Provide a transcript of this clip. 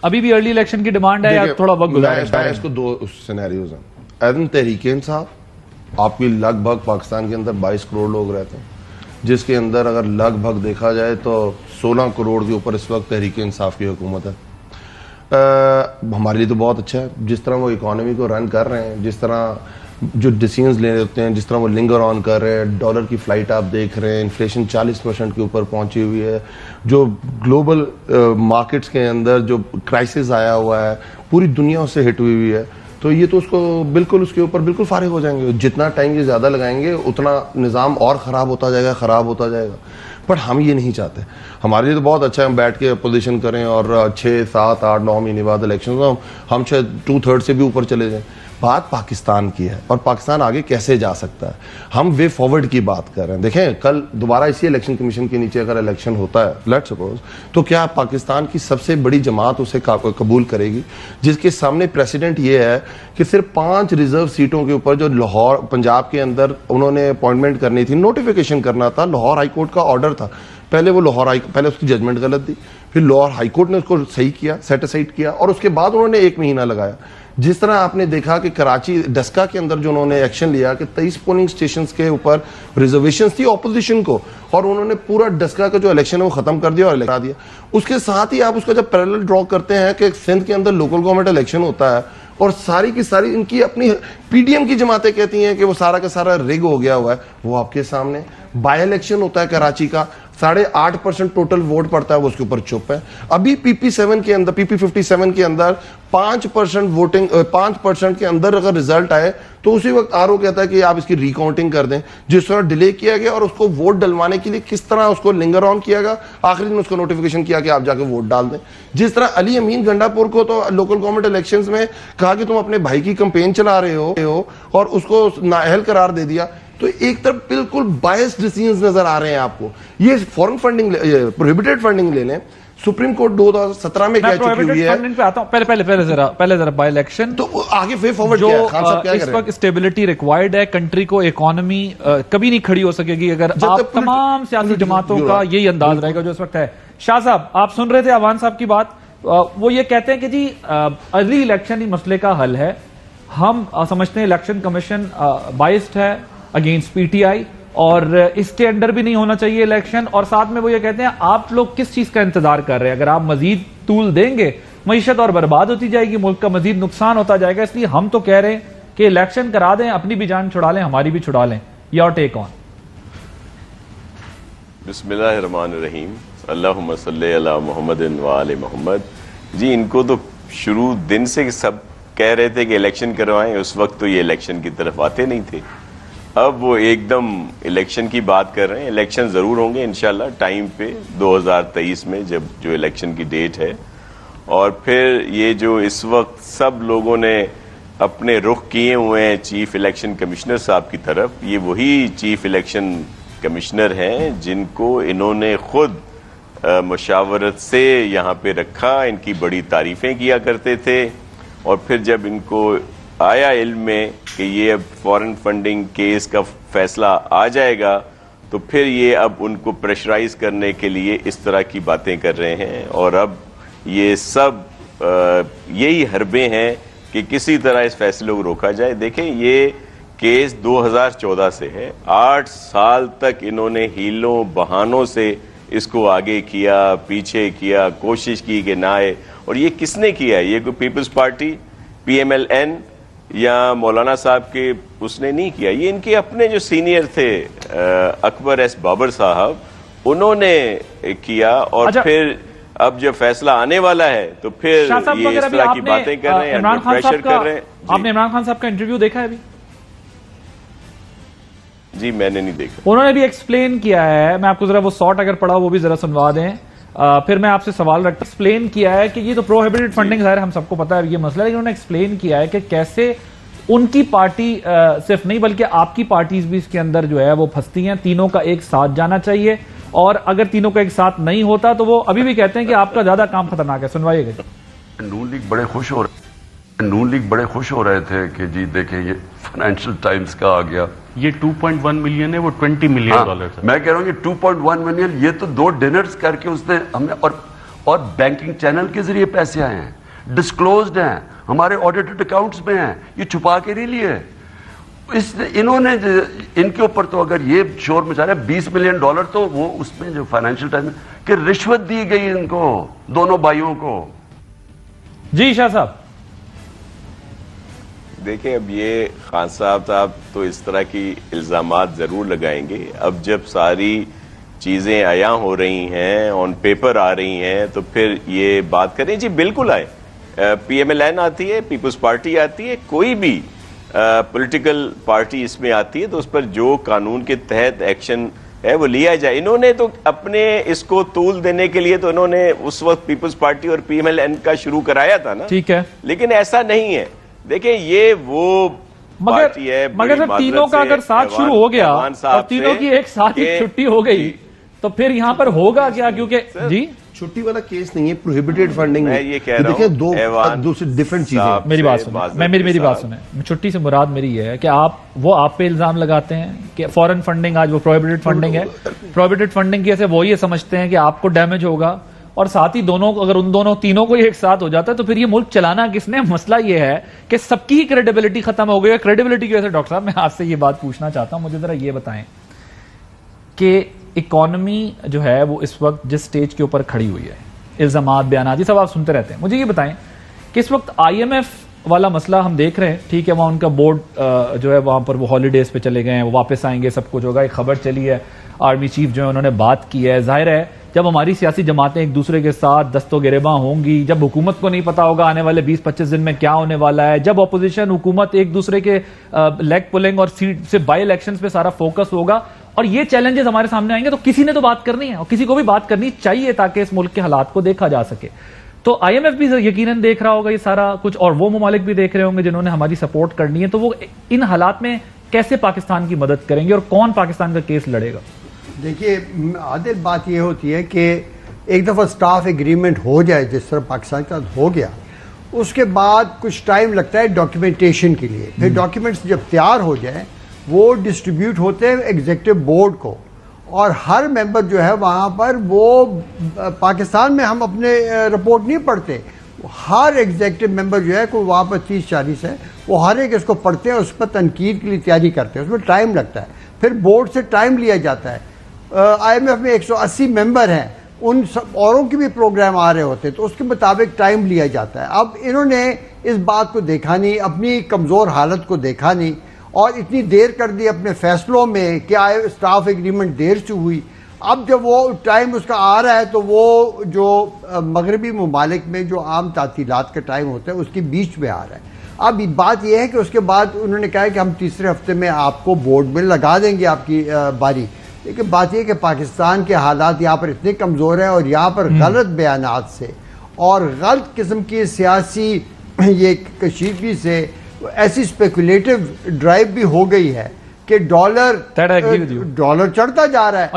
ابھی بھی early election کی ڈیمانڈ ہے یا تھوڑا وقت گزارا؟ اس کو دو سینیریوز ہیں. ایدن تحریک انصاف آپ کی لگ بھگ پاکستان کے اندر 22 کروڑ لوگ رہتے ہیں، جس کے اندر اگر لگ بھگ دیکھا جائے تو 16 کروڑ کے اوپر اس وقت تحریک انصاف کی حکومت ہے. ہمارے لیے تو بہت اچھا ہے جس طرح وہ اکانومی کو رن کر رہے ہیں، جس طرح جو ڈیسیژنز لے ہوتے ہیں، جس طرح وہ لنگر آن کر رہے ہیں. ڈالر کی فلائٹ آپ دیکھ رہے ہیں، انفلیشن 40% کے اوپر پہنچی ہوئی ہے. جو گلوبل مارکیٹس کے اندر جو کرائسس آیا ہوا ہے، پوری دنیا اس سے ہٹ ہوئی ہوئی ہے. تو یہ تو اس کو بالکل اس کے اوپر بالکل فارغ ہو جائیں گے. جتنا ٹائم یہ زیادہ لگائیں گے اتنا نظام اور خراب ہوتا جائے گا. پر ہم یہ نہیں چاہتے. ہمارے لیے تو بہت اچھا ہے ہم بیٹھ کے اپوزیشن کریں اور 6 7 8 9 مہینے بعد الیکشن ہم شاید 2/3 سے بھی اوپر چلے جائیں. بات پاکستان کی ہے اور پاکستان آگے کیسے جا سکتا ہے. ہم وے فارورڈ کی بات کر رہے ہیں. دیکھیں کل دوبارہ اسی الیکشن کمیشن کے نیچے اگر الیکشن ہوتا ہے لیٹ سپوز، تو کیا پاکستان کی سب سے بڑی جماعت اسے قبول کرے گی جس کے سامنے پریسیڈنٹ یہ ہے کہ صرف 5 ریزرو سیٹوں کے اوپر جو لاہور پنجاب کے اندر انہوں نے اپوائنٹمنٹ کرنی تھی، نوٹیفیکیشن کرنا تھا. لاہور ہائی کورٹ کا آرڈر تھا. پہلے اس کی ججمنٹ غلط تھی، پھر لاہور ہائی کورٹ نے اس کو صحیح کیا، سیٹ اسائڈ کیا، اور اس کے بعد انہوں نے 1 مہینہ لگایا. جس طرح آپ نے دیکھا کہ کراچی ڈسکا کے اندر جو انہوں نے ایکشن لیا کہ 23 پولنگ سٹیشنز کے اوپر ریزرویشنز تھی اپوزیشن کو، اور انہوں نے پورا ڈسکا کا جو الیکشن ہے وہ ختم کر دیا اور لگا دیا. اس کے ساتھ ہی آپ اس کا جب پیرالل ڈرا کرتے ہیں کہ سندھ کے اندر لوکل گورنمنٹ الیکشن ہوتا ہے اور ساری کی ساری ان کی اپنی پی ڈی ایم کی جماعتیں کہتی ہیں کہ وہ سارا کا سارا ریگ ہو گیا ہوا ہے. وہ آپ کے سامنے بائی الیکشن ہوتا ہے کراچی کا، 8.5% ٹوٹل ووٹ پڑتا ہے، وہ اس کے اوپر چپ ہے. ابھی پی پی 57 کے اندر 5% ووٹنگ 5% کے اندر اگر ریزلٹ آئے تو اسی وقت آر او کہتا ہے کہ آپ اس کی ریکاؤنٹنگ کر دیں. جس طرح ڈیلے کیا گیا اور اس کو ووٹ ڈلوانے کے لیے کس طرح اس کو لنگر آن کیا گیا، آخری دن اس کو نوٹیفیکیشن کیا کہ آپ جا کے ووٹ ڈال دیں. جس طرح علی امین گنڈا پور کو تو لوکل گورنمنٹ الیکشنز میں کہا کہ تم اپنے بھائی کی کمپین چلا رہے ہو اور اس کو نااہل قرار دے دیا. تو ایک طرف بالکل بائسڈ ڈیسیژنز نظر آ رہے ہیں آپ کو. یہ فورن فنڈنگ پروہیبٹڈ فنڈنگ لے لیں، سپریم کورٹ 2017 میں کہہ چکی ہوئی ہے. پہلے ذرا بائی الیکشن تو آگے فے فارورڈ کیا ہے خان صاحب کیا کر رہے ہیں؟ اس وقت اسٹیبلٹی ریکوائرڈ ہے. کنٹری کو اکانومی کبھی نہیں کھڑی ہو سکے گی اگر آپ تمام سیاسی جماعتوں کا یہی انداز رہے گا جو اس وقت ہے. شاہ صاحب آپ سن رہے تھے عوان صاحب کی بات. وہ یہ کہتے ہیں کہ جی ارلی الیکشن ہی مسئلے کا حل ہے. ہم سمجھتے ہیں الیکشن کمیشن بائسڈ ہے اگینسٹ پی ٹی آئی اور اس کے انڈر بھی نہیں ہونا چاہیے الیکشن. اور ساتھ میں وہ یہ کہتے ہیں آپ لوگ کس چیز کا انتظار کر رہے ہیں؟ اگر آپ مزید طول دیں گے معیشت اور برباد ہوتی جائے گی، ملک کا مزید نقصان ہوتا جائے گا. اس لیے ہم تو کہہ رہے ہیں کہ الیکشن کرا دیں، اپنی بھی جان چھڑا لیں، ہماری بھی چھڑا لیں. یور ٹیک آن. بسم اللہ الرحمن الرحیم. اللہم صلی علی محمد و آل محمد. جی ان کو تو شروع دن سے سب کہہ رہے تھے کہ الیکشن کروائیں، اس وقت تو یہ الیکشن کی طرف آتے نہیں تھے. اب وہ ایک دم الیکشن کی بات کر رہے ہیں. الیکشن ضرور ہوں گے انشاءاللہ ٹائم پہ 2023 میں جب جو الیکشن کی ڈیٹ ہے. اور پھر یہ جو اس وقت سب لوگوں نے اپنے رخ کیے ہوئے ہیں چیف الیکشن کمشنر صاحب کی طرف، یہ وہی چیف الیکشن کمشنر ہیں جن کو انہوں نے خود مشاورت سے یہاں پہ رکھا. ان کی بڑی تعریفیں کیا کرتے تھے اور پھر جب ان کو آیا علم میں کہ یہ اب فورن فنڈنگ کیس کا فیصلہ آ جائے گا تو پھر یہ اب ان کو پریشرائز کرنے کے لیے اس طرح کی باتیں کر رہے ہیں. اور اب یہ سب یہی حربے ہیں کہ کسی طرح اس فیصلے کو روکا جائے. دیکھیں یہ کیس 2014 سے ہے. 8 سال تک انہوں نے ہیلوں بہانوں سے اس کو آگے کیا، پیچھے کیا، کوشش کی کہ نہ آئے. اور یہ کس نے کیا ہے؟ یہ کوئی Peoples Party P M L N یا مولانا صاحب کے اس نے نہیں کیا. یہ ان کے اپنے جو سینئر تھے اکبر ایس بابر صاحب انہوں نے کیا. اور پھر اب جب فیصلہ آنے والا ہے تو پھر یہ اس طرح کی باتیں کر رہے ہیں، پریشر کر رہے ہیں. آپ نے عمران خان صاحب کا انٹرویو دیکھا ہے ابھی؟ جی میں نے نہیں دیکھا. انہوں نے بھی ایکسپلین کیا ہے. میں آپ کو ذرا وہ شارٹ اگر پڑھا وہ بھی ذرا سنوا دیں. پھر میں آپ سے سوال رکھتا ہوں. ایکسپلین کیا ہے کہ یہ تو پروہیبٹڈ فنڈنگ ظاہر ہم سب کو پتا ہے یہ مسئلہ ہے، لیکن انہوں نے ایکسپلین کیا ہے کہ کیسے ان کی پارٹی صرف نہیں بلکہ آپ کی پارٹیز بھی اس کے اندر جو ہے وہ پھنستی ہیں. تینوں کا ایک ساتھ جانا چاہیے اور اگر تینوں کا ایک ساتھ نہیں ہوتا تو وہ ابھی بھی کہتے ہیں کہ آپ کا زیادہ کام خطرناک ہے. سنوائیے گا. نون لیگ بڑے خوش ہو رہے تھے کہ جی دیکھیں یہ فائنینشل ٹائمز کا آ گیا. یہ 2.1 ملین ہے، وہ 20 ملین ڈالر. میں کہہ رہا ہوں کہ 2.1 ملین یہ تو 2 ڈنرز کر کے اس نے ہم نے. اور بینکنگ چینل کے ذریعے پیسے آئے ہیں, ڈسکلوزڈ ہیں, ہمارے آڈیٹڈ اکاؤنٹس میں ہیں, یہ چھپا کے نہیں لیے. انہوں نے ان کے اوپر تو اگر یہ شور مچا رہا ہے $20 ملین تو وہ اس میں جو فائنینشیل ٹائمز کہ رشوت دی گئی ان کو, دونوں بھائیوں کو. جی شاہ صاحب. دیکھیں اب یہ خان صاحب تو اس طرح کی الزامات ضرور لگائیں گے. اب جب ساری چیزیں عیاں ہو رہی ہیں, آن پیپر آ رہی ہیں, تو پھر یہ بات کریں. جی بالکل آئے, پی ایم ایل این آتی ہے, پیپلز پارٹی آتی ہے, کوئی بھی پولیٹیکل پارٹی اس میں آتی ہے, تو اس پر جو قانون کے تحت ایکشن ہے وہ لیا جائے. انہوں نے تو اپنے اس کو طول دینے کے لیے تو انہوں نے اس وقت پیپلز پارٹی اور پی ایم ایل این کا شروع کرایا تھا نا, ٹھیک ہے, لیکن ایسا نہیں ہے. دیکھیں یہ وہ پارٹی ہے, مگر تینوں کا اگر ساتھ شروع ہو گیا اور تینوں کی ایک ساتھ ہی چھٹی ہو گئی تو پھر یہاں پر ہوگا کیا؟ کیونکہ جی چھٹی والا کیس نہیں ہے, پروہیبٹڈ فنڈنگ. میں یہ کہہ رہا ہوں, دیکھیں دو ڈیفرنٹ چیزیں. میری بات سنیں, میری بات سنیں. چھٹی سے مراد میری یہ ہے کہ آپ پہ الزام لگاتے ہیں کہ فورن فنڈنگ آج وہ پروہیبٹڈ فنڈنگ ہے. پروہیبٹڈ فنڈنگ کی ایسے وہ یہ سمجھتے ہیں کہ آپ کو ڈیمیج ہوگا, اور ساتھ ہی اگر ان دونوں تینوں کو ایک ساتھ ہو جاتا ہے تو پھر یہ ملک چلانا کس نے؟ مسئلہ یہ ہے کہ سب کی ہی کریڈیبلٹی ختم ہو گئی ہے. کریڈیبلٹی کی وجہ سے ڈاکٹر صاحب میں آپ سے یہ بات پوچھنا چاہتا ہوں, مجھے ذرا یہ بتائیں کہ اکانومی جو ہے وہ اس وقت جس سٹیج کے اوپر کھڑی ہوئی ہے, الزامات, بیانات, یہ سب آپ سنتے رہتے ہیں, مجھے یہ بتائیں کہ اس وقت آئی ایم ایف والا مسئلہ ہم دیکھ رہے ہیں, ٹھیک ہے, وہاں ان کا بورڈ جو ہے وہاں پر وہ ہالیڈیز پہ چلے گئے ہیں, وہ واپس آئیں گے, سب کچھ ہوگا. ایک خبر چلی ہے, آرمی چیف جو ہے انہوں نے بات کی ہے. ظاہر ہے جب ہماری سیاسی جماعتیں ایک دوسرے کے ساتھ دست و گریباں ہوں گی, جب حکومت کو نہیں پتا ہوگا آنے والے 20-25 دن میں کیا ہونے والا ہے, جب اپوزیشن حکومت ایک دوسرے کے لیگ پولنگ اور سیٹ سے بائی الیکشنز پہ سارا فوکس ہوگا, اور یہ چیلنجز ہمارے سامنے آئیں گے, تو کسی نے تو بات کرنی ہے, اور کسی کو بھی بات کرنی چاہیے تاکہ اس ملک کے حالات کو دیکھا جا سکے. تو آئی ایم ایف بھی یقیناً دیکھ رہا ہوگا یہ سارا کچھ, اور وہ ممالک بھی دیکھ رہے ہوں گے جنہوں نے ہماری سپورٹ کرنی ہے. تو وہ ان حالات میں کیسے پاکستان کی مدد کریں گے اور کون پاکستان کا کیس لڑے گا؟ دیکھیے عادل, بات یہ ہوتی ہے کہ ایک دفعہ سٹاف ایگریمنٹ ہو جائے جس طرح پاکستان کے ساتھ ہو گیا, اس کے بعد کچھ ٹائم لگتا ہے ڈاکیومنٹیشن کے لیے. پھر ڈاکیومنٹس جب تیار ہو جائیں وہ ڈسٹریبیوٹ ہوتے ہیں ایگزیکٹو بورڈ کو, اور ہر ممبر جو ہے وہاں پر وہ پاکستان میں ہم اپنے رپورٹ نہیں پڑھتے, ہر ایگزیکٹو ممبر جو ہے کوئی وہاں پر 30-40 ہے, وہ ہر ایک اس کو پڑھتے ہیں, اس پر تنقید کے لیے تیاری کرتے ہیں, اس میں ٹائم لگتا ہے. پھر بورڈ سے ٹائم لیا جاتا ہے. آئی ایم ایف میں 180 ممبر ہیں, ان سب اوروں کے بھی پروگرام آ رہے ہوتے ہیں, تو اس کے مطابق ٹائم لیا جاتا ہے. اب انہوں نے اس بات کو دیکھا نہیں, اپنی کمزور حالت کو دیکھا نہیں, اور اتنی دیر کر دی اپنے فیصلوں میں کہ سٹاف ایگریمنٹ دیر سے ہوئی. اب جب وہ ٹائم اس کا آ رہا ہے تو وہ جو مغربی ممالک میں جو عام تعطیلات کا ٹائم ہوتا ہے اس کے بیچ میں آ رہا ہے. اب بات یہ ہے کہ اس کے بعد انہوں نے کہا کہ ہم تیسرے ہفتے میں آپ کو بورڈ میں لگا دیں گے آپ کی باری. لیکن بات یہ ہے کہ پاکستان کے حالات یہاں پر اتنے کمزور ہیں, اور یہاں پر غلط بیانات سے اور غلط قسم کی سیاسی یہ کشیدگی سے ایسی اسپیکولیٹو ڈرائیو بھی ہو گئی ہے کہ ڈالر چڑھتا جا رہا ہے.